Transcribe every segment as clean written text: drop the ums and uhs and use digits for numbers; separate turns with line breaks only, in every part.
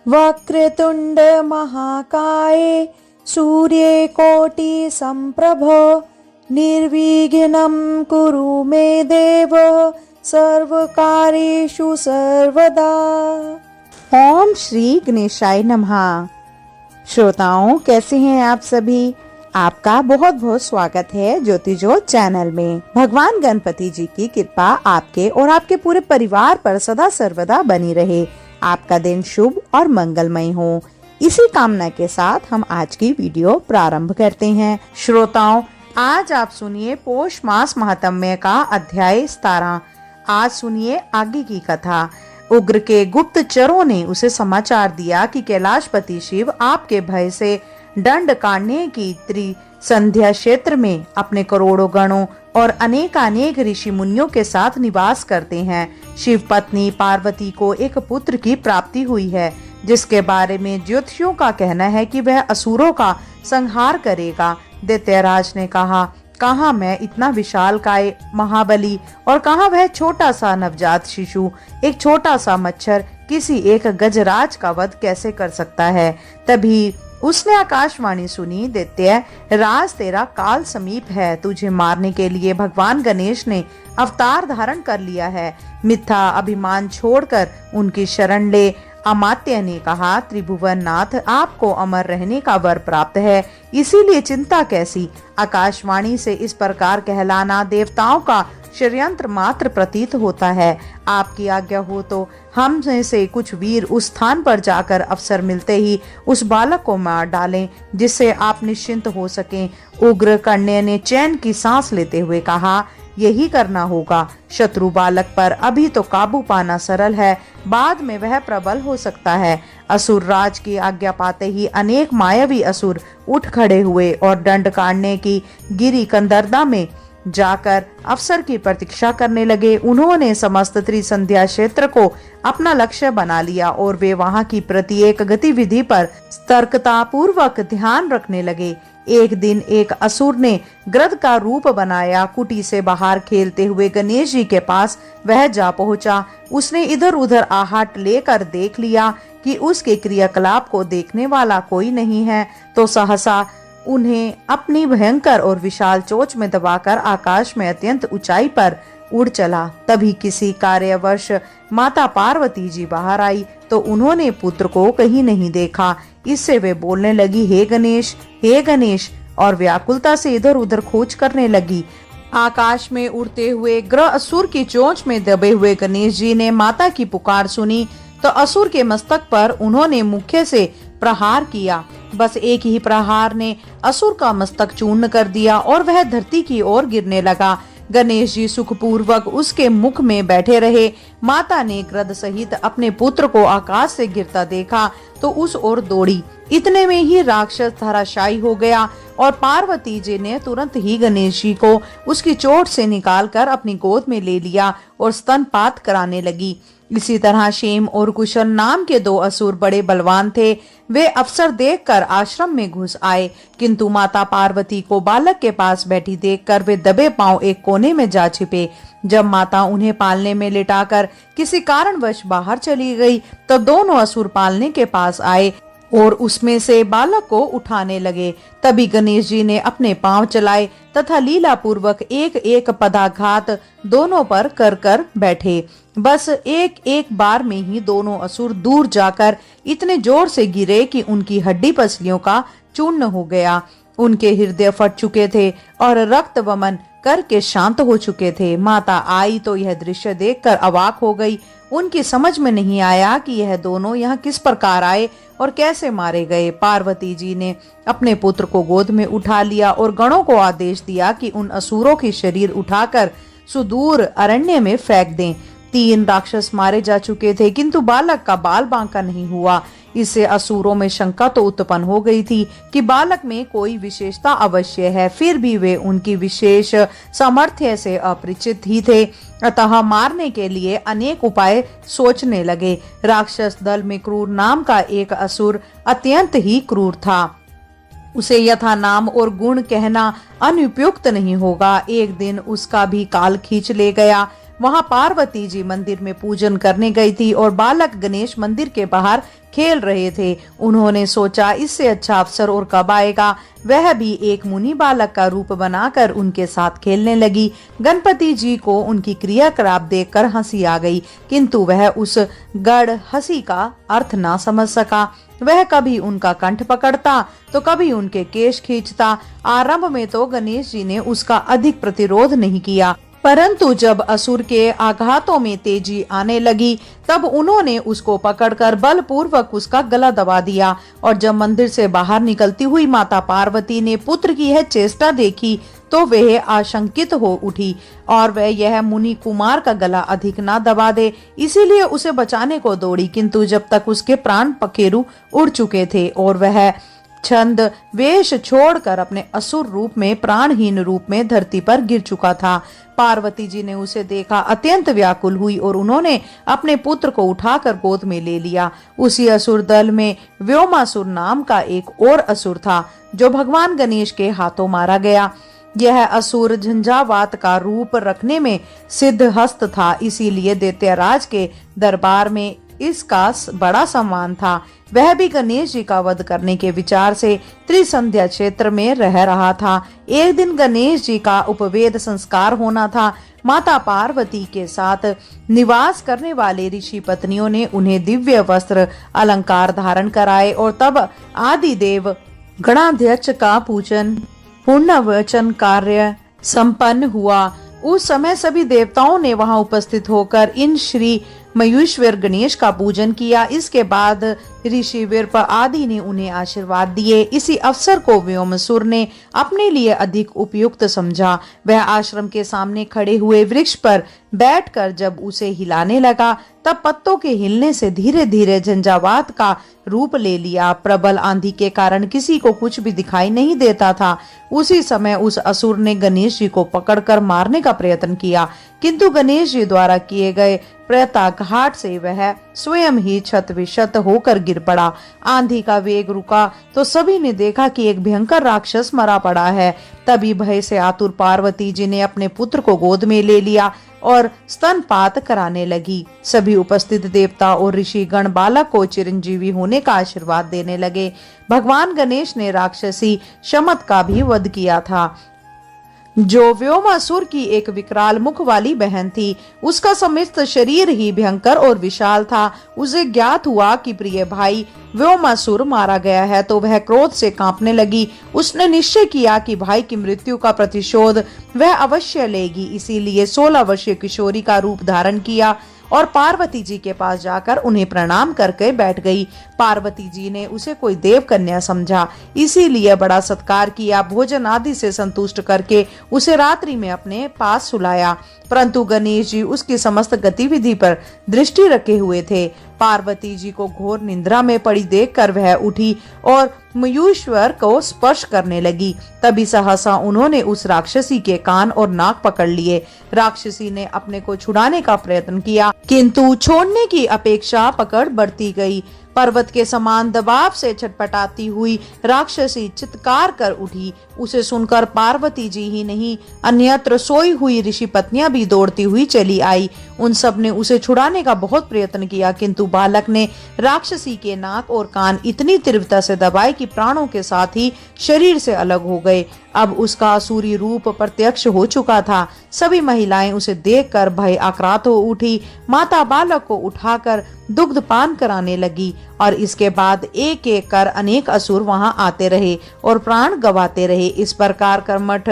वक्रतुंड महाकाय सूर्यकोटि संप्रभ निर्विघ्नं कुरु मे देव सर्वकार्येषु सर्वदा। ओम श्री गणेशाय नमः। श्रोताओं, कैसे हैं आप सभी? आपका बहुत बहुत स्वागत है ज्योतिजोत चैनल में। भगवान गणपति जी की कृपा आपके और आपके पूरे परिवार पर सदा सर्वदा बनी रहे। आपका दिन शुभ और मंगलमय हो, इसी कामना के साथ हम आज की वीडियो प्रारंभ करते हैं। श्रोताओं, आज आप सुनिए पौष मास महात्म्य का अध्याय 17। आज सुनिए आगे की कथा। उग्र के गुप्तचरों ने उसे समाचार दिया कि कैलाशपति शिव आपके भय से दंड काटने की त्रिसंध्या क्षेत्र में अपने करोड़ों गणों और अनेक ऋषि मुनियों के साथ निवास करते हैं। शिव पत्नी पार्वती को एक पुत्र की प्राप्ति हुई है, जिसके बारे में ज्योतिषियों का कहना है कि वह असुरों का संहार करेगा। दैत्यराज ने कहा, कहाँ मैं इतना विशालकाय महाबली और कहाँ वह छोटा सा नवजात शिशु, एक छोटा सा मच्छर किसी एक गजराज का वध कैसे कर सकता है। तभी उसने आकाशवाणी सुनी, दैत्य राज, तेरा काल समीप है। तुझे मारने के लिए भगवान गणेश ने अवतार धारण कर लिया है। मिथ्या अभिमान छोड़कर उनकी शरण ले। अमात्य ने कहा, त्रिभुवन नाथ, आपको अमर रहने का वर प्राप्त है, इसीलिए चिंता कैसी। आकाशवाणी से इस प्रकार कहलाना देवताओं का षड्यंत्र मात्र प्रतीत होता है। आपकी आज्ञा हो तो हम में से कुछ वीर उस स्थान पर जाकर अवसर मिलते ही उस बालक को मार डालें, जिससे आप निश्चिंत हो सकें। उग्र कन्या ने चैन की सांस लेते हुए कहा, यही करना होगा। शत्रु बालक पर अभी तो काबू पाना सरल है, बाद में वह प्रबल हो सकता है। असुर राज की आज्ञा पाते ही अनेक मायावी असुर उठ खड़े हुए और दंड काटने की गिरी कंदरदा में जाकर अवसर की प्रतीक्षा करने लगे। उन्होंने समस्त त्रिसंध्या क्षेत्र को अपना लक्ष्य बना लिया और वे वहां की प्रत्येक गतिविधि पर सतर्कता पूर्वक ध्यान रखने लगे। एक दिन एक असुर ने गृध का रूप बनाया। कुटी से बाहर खेलते हुए गणेश जी के पास वह जा पहुंचा। उसने इधर उधर आहट लेकर देख लिया कि उसके क्रियाकलाप को देखने वाला कोई नहीं है, तो सहसा उन्हें अपनी भयंकर और विशाल चोंच में दबाकर आकाश में अत्यंत ऊंचाई पर उड़ चला। तभी किसी कार्यवश माता पार्वती जी बाहर आई तो उन्होंने पुत्र को कहीं नहीं देखा। इससे वे बोलने लगी, हे गणेश, और व्याकुलता से इधर उधर खोज करने लगी। आकाश में उड़ते हुए ग्रह असुर की चोंच में दबे हुए गणेश जी ने माता की पुकार सुनी तो असुर के मस्तक पर उन्होंने मुक्के से प्रहार किया। बस एक ही प्रहार ने असुर का मस्तक चूर्ण कर दिया और वह धरती की ओर गिरने लगा। गणेश जी सुखपूर्वक उसके मुख में बैठे रहे। माता ने गृध सहित अपने पुत्र को आकाश से गिरता देखा तो उस ओर दौड़ी। इतने में ही राक्षस धराशायी हो गया और पार्वती जी ने तुरंत ही गणेश जी को उसकी चोट से निकालकर अपनी गोद में ले लिया और स्तनपात कराने लगी। इसी तरह क्षेम और कुशल नाम के दो असुर बड़े बलवान थे। वे अवसर देखकर आश्रम में घुस आए, किंतु माता पार्वती को बालक के पास बैठी देखकर वे दबे पांव एक कोने में जा छिपे। जब माता उन्हें पालने में लिटाकर किसी कारणवश बाहर चली गई तो दोनों असुर पालने के पास आए और उसमें से बालक को उठाने लगे। तभी गणेश जी ने अपने पांव चलाए तथा लीला पूर्वक एक एक पदाघात दोनों पर कर कर बैठे। बस एक एक बार में ही दोनों असुर दूर जाकर इतने जोर से गिरे कि उनकी हड्डी पसलियों का चूर्ण हो गया। उनके हृदय फट चुके थे और रक्त वमन करके शांत हो चुके थे। माता आई तो यह दृश्य देखकर अवाक हो गई। उनकी समझ में नहीं आया कि यह दोनों यहाँ किस प्रकार आए और कैसे मारे गए। पार्वती जी ने अपने पुत्र को गोद में उठा लिया और गणों को आदेश दिया कि उन असुरों के शरीर उठाकर सुदूर अरण्य में फेंक दें। 3 राक्षस मारे जा चुके थे, किंतु बालक का बाल बांका नहीं हुआ। इससे असुरों में शंका तो उत्पन्न हो गई थी कि बालक में कोई विशेषता अवश्य है, फिर भी वे उनकी विशेष सामर्थ्य से अपरिचित ही थे। अतः मारने के लिए अनेक उपाय सोचने लगे। राक्षस दल में क्रूर नाम का एक असुर अत्यंत ही क्रूर था। उसे यथा नाम और गुण कहना अनुपयुक्त नहीं होगा। एक दिन उसका भी काल खींच ले गया। वहां पार्वती जी मंदिर में पूजन करने गई थी और बालक गणेश मंदिर के बाहर खेल रहे थे। उन्होंने सोचा इससे अच्छा अवसर और कब आएगा। वह भी एक मुनि बालक का रूप बनाकर उनके साथ खेलने लगी। गणपति जी को उनकी क्रियाकलाप देखकर हंसी आ गई, किंतु वह उस गढ़ हंसी का अर्थ ना समझ सका। वह कभी उनका कंठ पकड़ता तो कभी उनके केश खींचता। आरंभ में तो गणेश जी ने उसका अधिक प्रतिरोध नहीं किया, परंतु जब असुर के आघातों में तेजी आने लगी तब उन्होंने उसको पकड़कर बलपूर्वक उसका गला दबा दिया। और जब मंदिर से बाहर निकलती हुई माता पार्वती ने पुत्र की यह चेष्टा देखी तो वह आशंकित हो उठी और वह यह मुनि कुमार का गला अधिक ना दबा दे, इसीलिए उसे बचाने को दौड़ी। किंतु जब तक उसके प्राण पखेरु उड़ चुके थे और वह छंद वेश छोड़कर अपने असुर रूप में प्राणहीन रूप में धरती पर गिर चुका था। पार्वती जी ने उसे देखा, अत्यंत व्याकुल हुई और उन्होंने अपने पुत्र को उठाकर गोद में ले लिया। उसी असुर दल में व्योमासुर नाम का एक और असुर था जो भगवान गणेश के हाथों मारा गया। यह असुर झंझावात का रूप रखने में सिद्ध हस्त था, इसीलिए दैत्यराज के दरबार में इसका बड़ा सम्मान था। वह भी गणेश जी का वध करने के विचार से त्रिसंध्या क्षेत्र में रह रहा था। एक दिन गणेश जी का उपवेद संस्कार होना था। माता पार्वती के साथ निवास करने वाले ऋषि पत्नियों ने उन्हें दिव्य वस्त्र अलंकार धारण कराए और तब आदिदेव गणाध्यक्ष का पूजन पुण्यवचन कार्य संपन्न हुआ। उस समय सभी देवताओं ने वहां उपस्थित होकर इन श्री मयूश्वर गणेश का पूजन किया। इसके बाद ऋषि विर्प आदि ने उन्हें आशीर्वाद दिए। इसी अवसर को व्योमसुर ने अपने लिए अधिक उपयुक्त समझा। वह आश्रम के सामने खड़े हुए वृक्ष पर बैठकर जब उसे हिलाने लगा तब पत्तों के हिलने से धीरे धीरे झंझावात का रूप ले लिया। प्रबल आंधी के कारण किसी को कुछ भी दिखाई नहीं देता था। उसी समय उस असुर ने गणेश जी को पकड़कर मारने का प्रयत्न किया, किंतु गणेश जी द्वारा किए गए प्रत्याघात से वह स्वयं ही क्षत विक्षत होकर गिर पड़ा। आंधी का वेग रुका तो सभी ने देखा कि एक भयंकर राक्षस मरा पड़ा है। तभी भय से आतुर पार्वती जी ने अपने पुत्र को गोद में ले लिया और स्तनपात कराने लगी। सभी उपस्थित देवता और ऋषि गण बालक को चिरंजीवी होने का आशीर्वाद देने लगे। भगवान गणेश ने राक्षसी शमत का भी वध किया था, जो व्योमासुर की एक विकराल मुख वाली बहन थी। उसका समस्त शरीर ही भयंकर और विशाल था। उसे ज्ञात हुआ कि प्रिय भाई व्योमासुर मारा गया है तो वह क्रोध से कांपने लगी। उसने निश्चय किया कि भाई की मृत्यु का प्रतिशोध वह अवश्य लेगी, इसीलिए 16 वर्षीय किशोरी का रूप धारण किया और पार्वती जी के पास जाकर उन्हें प्रणाम करके बैठ गई। पार्वती जी ने उसे कोई देव कन्या समझा, इसीलिए बड़ा सत्कार किया। भोजन आदि से संतुष्ट करके उसे रात्रि में अपने पास सुलाया, परंतु गणेश जी उसकी समस्त गतिविधि पर दृष्टि रखे हुए थे। पार्वती जी को घोर निंद्रा में पड़ी देखकर वह उठी और मयूश्वर को स्पर्श करने लगी। तभी सहसा उन्होंने उस राक्षसी के कान और नाक पकड़ लिए। राक्षसी ने अपने को छुड़ाने का प्रयत्न किया, किंतु छोड़ने की अपेक्षा पकड़ बढ़ती गई। पर्वत के समान दबाव से छटपटाती हुई राक्षसी चित्कार कर उठी। उसे सुनकर पार्वती जी ही नहीं, अन्यत्र सोई हुई ऋषि पत्नियां भी दौड़ती हुई चली आई। उन सब ने उसे छुड़ाने का बहुत प्रयत्न किया, किंतु बालक ने राक्षसी के नाक और कान इतनी तीव्रता से दबाए कि प्राणों के साथ ही शरीर से अलग हो गए। अब उसका असुरी रूप प्रत्यक्ष हो चुका था। सभी महिलाएं उसे देखकर भय आक्रांत हो उठी। माता बालक को उठाकर दुग्ध पान कराने लगी और इसके बाद एक एक कर अनेक असुर वहां आते रहे और प्राण गवाते रहे। इस प्रकार कर्मठ,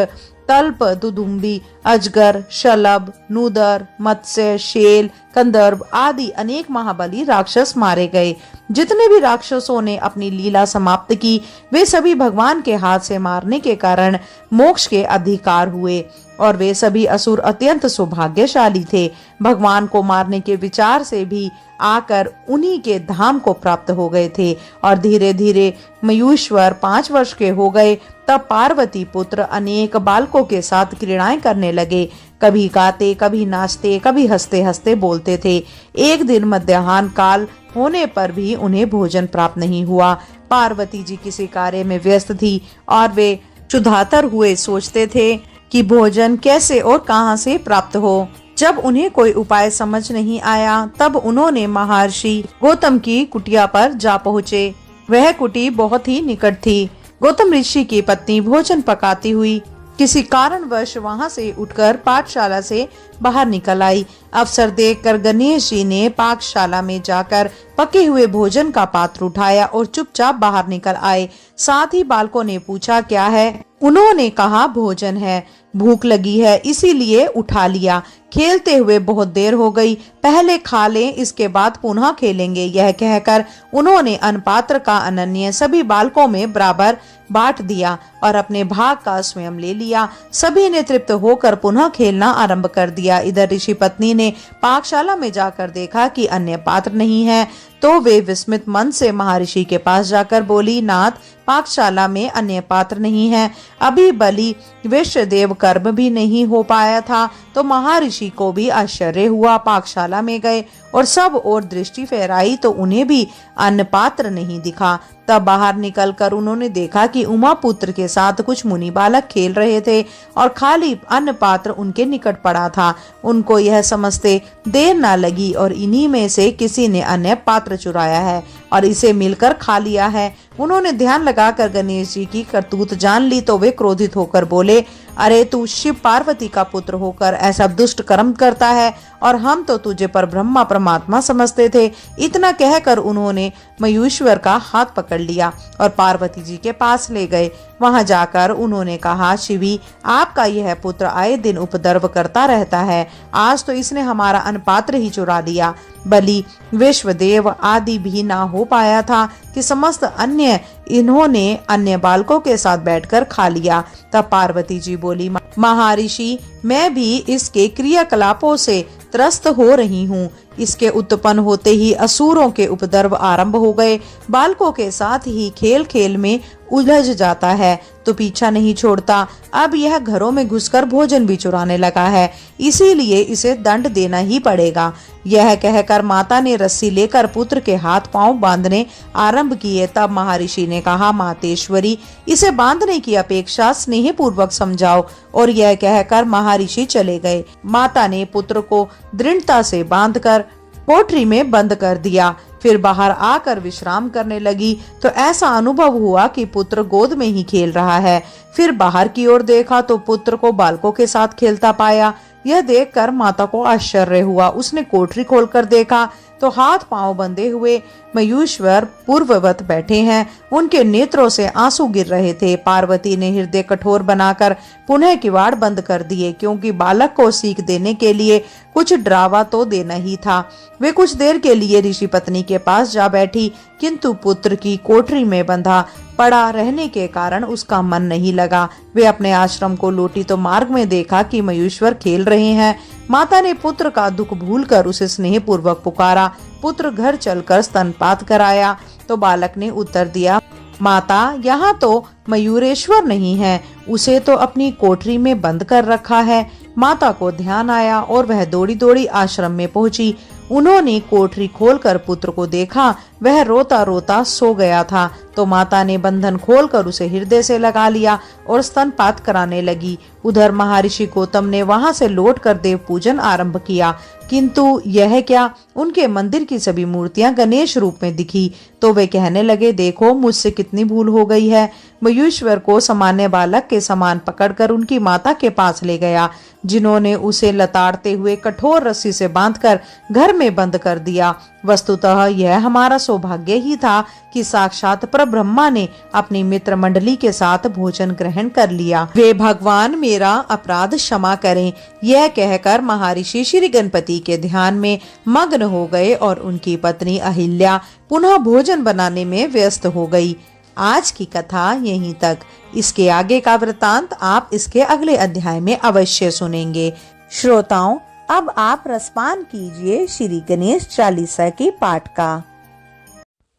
तल्प, दुदुम्बी, अजगर, शलभ, नूदर, मत्स्य, शेल, कंदर्प आदि अनेक महाबली राक्षस मारे गए। जितने भी राक्षसों ने अपनी लीला समाप्त की वे सभी भगवान के हाथ से मारने के कारण मोक्ष के अधिकार हुए और वे सभी असुर अत्यंत सौभाग्यशाली थे। भगवान को मारने के विचार से भी आकर उन्हीं के धाम को प्राप्त हो गए थे और धीरे धीरे मयूश्वर 5 वर्ष के हो गए। तब पार्वती पुत्र अनेक बालकों के साथ क्रीड़ाएं करने लगे। कभी गाते, कभी नाचते, कभी हंसते हंसते बोलते थे। एक दिन मध्याह्न काल होने पर भी उन्हें भोजन प्राप्त नहीं हुआ। पार्वती जी किसी कार्य में व्यस्त थी और वे क्षुधातर हुए सोचते थे कि भोजन कैसे और कहां से प्राप्त हो। जब उन्हें कोई उपाय समझ नहीं आया तब उन्होंने महर्षि गौतम की कुटिया पर जा पहुँचे। वह कुटी बहुत ही निकट थी। गौतम ऋषि की पत्नी भोजन पकाती हुई किसी कारणवश वहां से उठकर पाठशाला से बाहर निकल आई। अवसर देखकर गणेश जी ने पाकशाला में जाकर पके हुए भोजन का पात्र उठाया और चुपचाप बाहर निकल आए। साथ ही बालकों ने पूछा क्या है। उन्होंने कहा भोजन है, भूख लगी है इसीलिए उठा लिया। खेलते हुए बहुत देर हो गई, पहले खा लें इसके बाद पुनः खेलेंगे। यह कहकर उन्होंने अन्न पात्र का अनन्य सभी बालकों में बराबर बांट दिया और अपने भाग का स्वयं ले लिया। सभी ने तृप्त होकर पुनः खेलना आरंभ कर दिया। इधर ऋषि पत्नी ने पाकशाला में जाकर देखा कि अन्य पात्र नहीं है, तो वे विस्मित मन से महर्षि के पास जाकर बोली, नाथ, पाकशाला में अन्य पात्र नहीं है। अभी बलि वैश्यदेव कर्म भी नहीं हो पाया था। तो महर्षि को भी आश्चर्य हुआ। पाकशाला में गए और सब ओर दृष्टि फहराई तो उन्हें भी अन्न पात्र नहीं दिखा। तब बाहर निकलकर उन्होंने देखा कि उमा पुत्र के साथ कुछ मुनि बालक खेल रहे थे और खाली अन्न पात्र उनके निकट पड़ा था। उनको यह समझते देर न लगी और इन्हीं में से किसी ने अन्य पात्र चुराया है और इसे मिलकर खा लिया है। उन्होंने ध्यान लगाकर गणेश जी की करतूत जान ली तो वे क्रोधित होकर बोले, अरे तू शिव पार्वती का पुत्र होकर ऐसा दुष्ट कर्म करता है और हम तो तुझे पर ब्रह्मा परमात्मा समझते थे। इतना कहकर उन्होंने मयूश्वर का हाथ पकड़ लिया और पार्वती जी के पास ले गए। वहां जाकर उन्होंने कहा, शिवी, आपका यह पुत्र आए दिन उपद्रव करता रहता है। आज तो इसने हमारा अनपात्र ही चुरा लिया। बलि विश्वदेव आदि भी ना हो पाया था कि समस्त अन्य इन्होंने अन्य बालकों के साथ बैठकर खा लिया। तब पार्वती जी बोली, महर्षि, मैं भी इसके क्रियाकलापों से त्रस्त हो रही हूँ। इसके उत्पन्न होते ही असुरों के उपद्रव आरंभ हो गए। बालकों के साथ ही खेल खेल में उलझ जाता है तो पीछा नहीं छोड़ता। अब यह घरों में घुसकर भोजन भी चुराने लगा है, इसीलिए इसे दंड देना ही पड़ेगा। यह कहकर माता ने रस्सी लेकर पुत्र के हाथ पांव बांधने आरंभ किए। तब महर्षि ने कहा, मातेश्वरी, इसे बांधने की अपेक्षा स्नेह पूर्वक समझाओ। और यह कहकर महर्षि चले गए। माता ने पुत्र को दृढ़ता से बांधकर कोठरी में बंद कर दिया। फिर बाहर आकर विश्राम करने लगी तो ऐसा अनुभव हुआ कि पुत्र गोद में ही खेल रहा है। फिर बाहर की ओर देखा तो पुत्र को बालकों के साथ खेलता पाया। यह देखकर माता को आश्चर्य हुआ। उसने कोठरी खोलकर देखा तो हाथ पांव बंधे हुए मयूश्वर पूर्ववत बैठे हैं। उनके नेत्रों से आंसू गिर रहे थे। पार्वती ने हृदय कठोर बनाकर पुनः किवाड़ बंद कर दिए, क्योंकि बालक को सीख देने के लिए कुछ डरावा तो देना ही था। वे कुछ देर के लिए ऋषि पत्नी के पास जा बैठी, किंतु पुत्र की कोठरी में बंधा पड़ा रहने के कारण उसका मन नहीं लगा। वे अपने आश्रम को लौटी तो मार्ग में देखा कि मयूश्वर खेल रहे हैं। माता ने पुत्र का दुख भूलकर उसे स्नेह पूर्वक पुकारा। पुत्र घर चलकर स्तनपात कराया तो बालक ने उत्तर दिया, माता, यहाँ तो मयूरेश्वर नहीं है, उसे तो अपनी कोठरी में बंद कर रखा है। माता को ध्यान आया और वह दौड़ी दौड़ी आश्रम में पहुंची। उन्होंने कोठरी खोलकर पुत्र को देखा, वह रोता रोता सो गया था। तो माता ने बंधन खोलकर उसे हृदय से लगा लिया और स्तनपात कराने लगी। उधर महर्षि गौतम ने वहां से लौटकर देव पूजन आरंभ किया, किंतु यह क्या, उनके मंदिर की सभी मूर्तियां गणेश रूप में दिखी। तो वे कहने लगे, देखो मुझसे कितनी भूल हो गई है। मयूश्वर को सामान्य बालक के समान पकड़कर उनकी माता के पास ले गया, जिन्होंने उसे लताड़ते हुए कठोर रस्सी से बांधकर घर में बंद कर दिया। वस्तुतः यह हमारा सौभाग्य ही था कि साक्षात परब्रह्मा ने अपनी मित्र मंडली के साथ भोजन ग्रहण कर लिया। वे भगवान मेरा अपराध क्षमा करें। यह कहकर महर्षि श्री गणपति के ध्यान में मग्न हो गए और उनकी पत्नी अहिल्या पुनः भोजन बनाने में व्यस्त हो गई। आज की कथा यहीं तक। इसके आगे का वृतांत आप इसके अगले अध्याय में अवश्य सुनेंगे। श्रोताओं, अब आप रसपान कीजिए श्री गणेश चालीसा के पाठ का।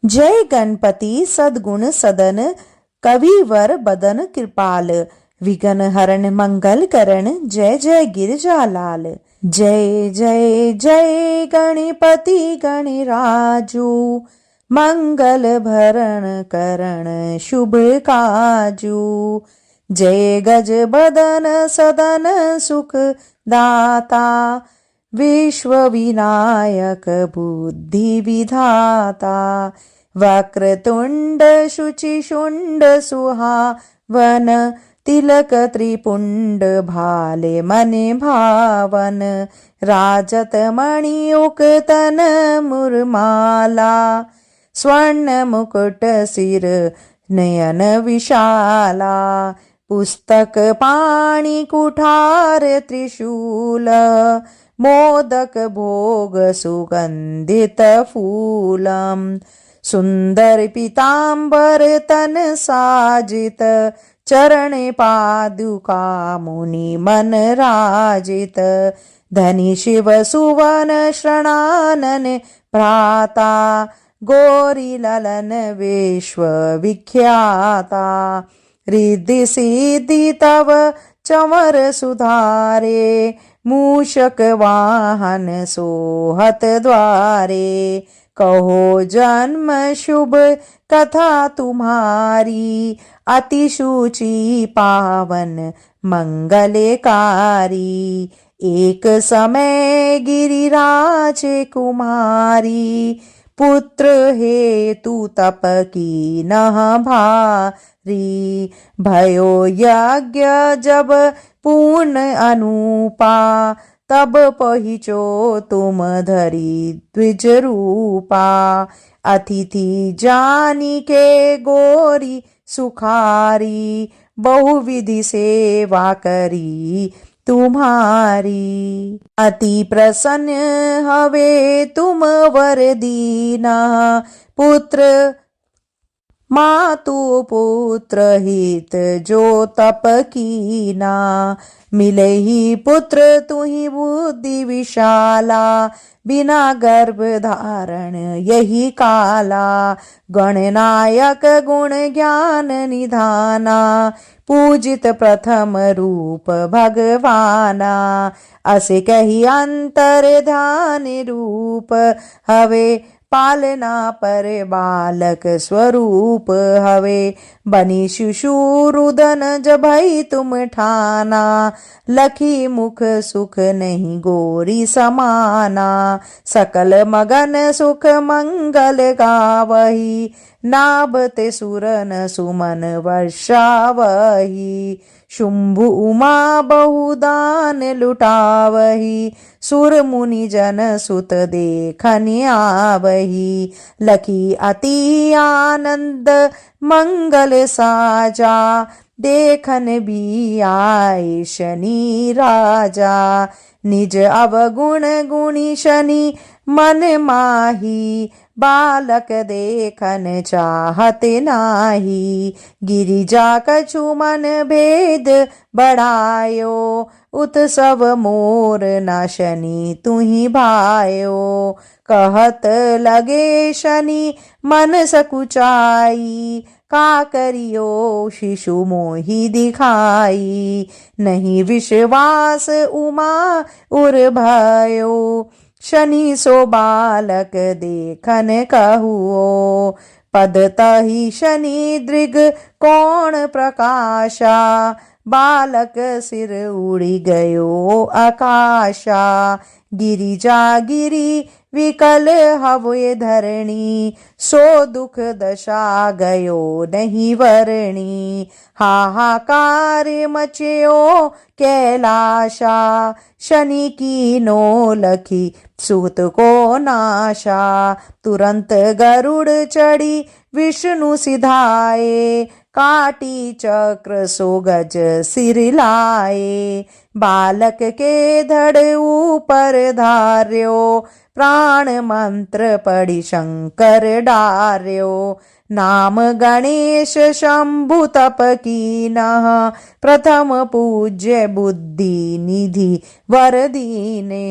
जय गणपति सद्गुण सदन, कविवर बदन कृपाल, विघ्न हरण मंगल करण, जय जय गिरजालाल। जय जय जय गणपति गणराजू, मंगल भरण करण शुभ काजू। जय गज बदन सदन सुख दाता, विश्वविनायक बुद्धिविधाता वक्रतुंड शुचिशुंड सुहावन तिलक त्रिपुंड भाले मने भावन राजत मणियुक तन मुरमाला स्वर्ण मुकुट सिर नयन विशाला पुस्तक पाणि कुठार त्रिशूल मोदक भोग सुगंधित फूलम सुंदर पीतांबर तन साजित चरण पादुका मुनि मन राजित धनी शिव सुवन शरणानन भ्राता गौरी ललन विश्व विख्याता रिद्धि सिद्धि तव चमर सुधारे मूषक वाहन सोहत द्वारे कहो जन्म शुभ कथा तुम्हारी अति शुचि पावन मंगलकारी एक समय गिरिराज कुमारी पुत्र हेतु तप की नह भारी भयो यज्ञ जब पूर्ण अनुपा तब पहुँचो तुम धरी द्विज रूपा अतिथि जानी के गोरी सुखारी बहुविधि सेवा करी तुम्हारी अति प्रसन्न हवे तुम वर दीना पुत्र मातु पुत्र हित जो तप कीना मिले ही पुत्र तुहि बुद्धि विशाला बिना गर्भ धारण यही काला गणनायक गुण ज्ञान निधाना पूजित प्रथम रूप भगवाना असे कही अंतर ध्यान रूप हवे पालना पर बालक स्वरूप हवे बनी शिशुरुदन जभई तुम ठाना लखी मुख सुख नहीं गोरी समाना सकल मगन सुख मंगल गावही नाभते सुरन सुमन वर्षावही शुंभु उमा बहुदान लुटावही सुर मुनि जन सुत देखन आवही लखी अति आनंद मंगल साजा देखन भी आए शनि राजा निज अवगुण गुणी शनि मन माही बालक देखन चाहते नाही गिरिजा कछु मन भेद बढ़ायो उत्सव मोर न शनि तुहि भायो कहत लगे शनि मन सकुचाई का करियो शिशु मोहि दिखाई नहीं विश्वास उमा उर भयो शनि सो बालक देखन कहुओ पद तहि शनि दृग कोण प्रकाशा बालक सिर उड़ी गयो आकाशा गिरिजा गिरी विकल हवे धरणी सो दुख दशा गयो नहीं वरणी हाहाकार मचयो कैलाशा शनि की नो लखी सूत को नाशा तुरंत गरुड़ चढ़ी विष्णु सिधाए काटी चक्र सो गज सिर लाए बालक के धड़ ऊपर धार्यो प्राण मंत्र पढ़ी शंकर डार्यो नाम गणेश शंभु तप कीनः प्रथम पूज्य बुद्धि निधि वर दीने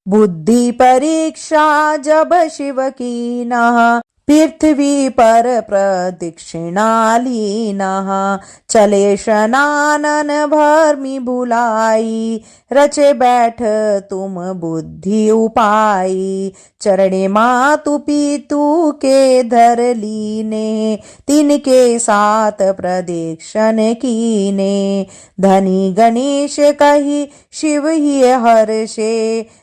बुद्धि परीक्षा जब शिव कीनः पृथ्वी पर प्रदक्षिणा लीनः चले शनानन भर्मि भुलाई रचे बैठ तुम बुद्धि उपाई चरणे मातु पितु के धर लीने तिनके साथ प्रदक्षिण कीने धनी गणेश कही शिव ही हर्षे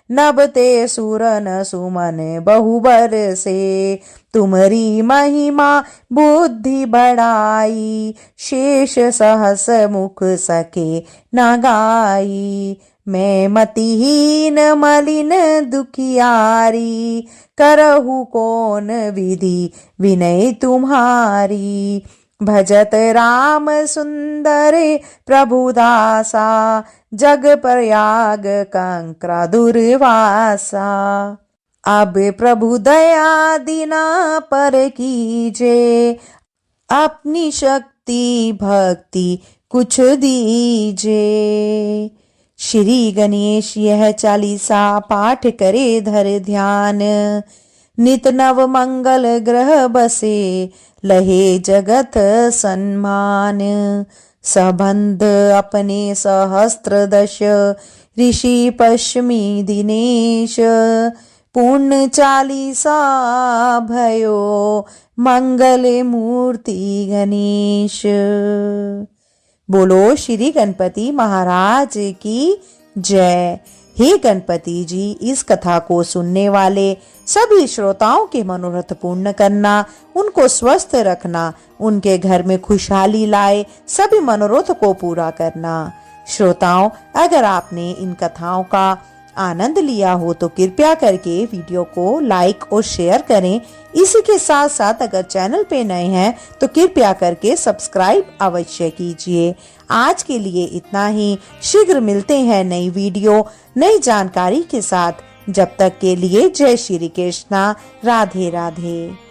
नभते सुरन सुमन बहुबर से। तुम्हारी महिमा बुद्धि बढ़ाई, शेष सहस मुख सके न गाई। मैं मतिहीन मलिन दुखियारी, करहु कौन विधि विनय तुम्हारी। भजत राम सुंदर प्रभुदासा, जग प्रयाग कंक्रा दुर्वासा। अब प्रभु दया दीना पर कीजे, अपनी शक्ति भक्ति कुछ दीजे। श्री गणेश यह चालीसा पाठ करे धर ध्यान, नित नव मंगल ग्रह बसे लहे जगत सम्मान। सबंध अपने सहस्त्र दश, ऋषि पश्चिमी दिनेश। पूर्ण चालीसा भयो, मंगल मूर्ति गणेश। बोलो श्री गणपति महाराज की जय। हे गणपति जी, इस कथा को सुनने वाले सभी श्रोताओं के मनोरथ पूर्ण करना, उनको स्वस्थ रखना, उनके घर में खुशहाली लाए, सभी मनोरथ को पूरा करना। श्रोताओं, अगर आपने इन कथाओं का आनंद लिया हो तो कृपया करके वीडियो को लाइक और शेयर करें। इसी के साथ साथ अगर चैनल पे नए हैं तो कृपया करके सब्सक्राइब अवश्य कीजिए। आज के लिए इतना ही। शीघ्र मिलते हैं नई वीडियो नई जानकारी के साथ। जब तक के लिए जय श्री कृष्णा, राधे राधे।